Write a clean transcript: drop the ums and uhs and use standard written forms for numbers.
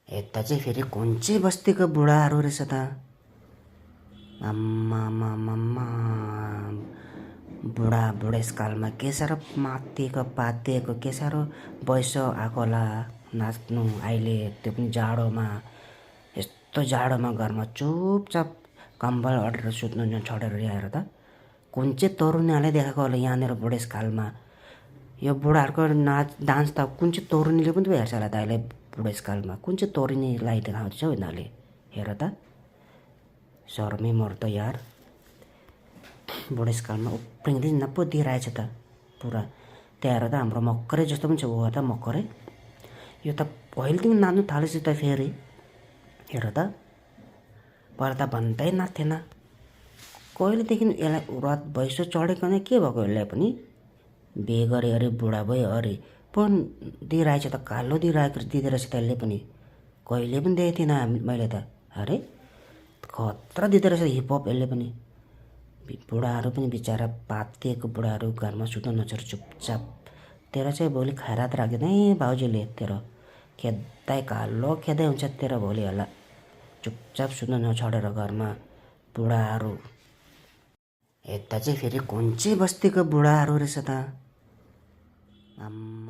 यता चाहिँ फेरि कुन चाहिँ बस्तीको बुढाहरू रहेछ त। आम्मामामामा, बुढा बुढेसकालमा के साह्रो मातिएको पातिएको के साह्रो वयस आएको होला नाच्नु अहिले, त्यो पनि जाडोमा। यस्तो जाडोमा घरमा चुपचाप कम्बल ओढेर सुत्नु छोडेर आएर त कुन चाहिँ तरुनीहरूले देखाएको होला यहाँनिर बुढेसकालमा। यो बुढाहरूको नाच डान्स त कुन चाहिँ तरुनीले पनि त हेर्छ होला त अहिले बुढेसकालमा। कुन चाहिँ तरुनीलाई देखाउँछ हौ यिनीहरूले, हेर त शर्मै मर्दो यार। बुढेसकालमा उफ्रिँदै नपो दिइरहेछ त पुरा। त्यहाँ हेर त हाम्रो मकरै जस्तो पनि छ, हो त मकरै। यो त पहिलेदेखि नाच्नु थालेछ त फेरि, हेर त पहिला त भन्दै नाच्थेन। कहिलेदेखि यसलाई रात भैँसो चढेको नै के भएको यसलाई पनि। बिहे गरे अरे बुढा भयो अरे पो दिइरहेछ त, कालो दिँदो रहेछ त यसले पनि। कहिले पनि देखेको थिइनँ मैले त। अरे खतरा दिँदो रहेछ हिपहप यसले पनि। बुढाहरू पनि बिचरा पातिएको बुढाहरू घरमा सुत्नु नछोड चुपचाप। तेरो चाहिँ भोलि खैरात राख्दैन है भाउजूले, तेरो खेद्दै कालो खेद्दै हुन्छ तेरो भोलि होला। चुपचाप सुत्नु नछोडेर घरमा बुढाहरू। यता चाहिँ फेरि कुन चाहिँ बस्तीको बुढाहरू रहेछ त। आम्मा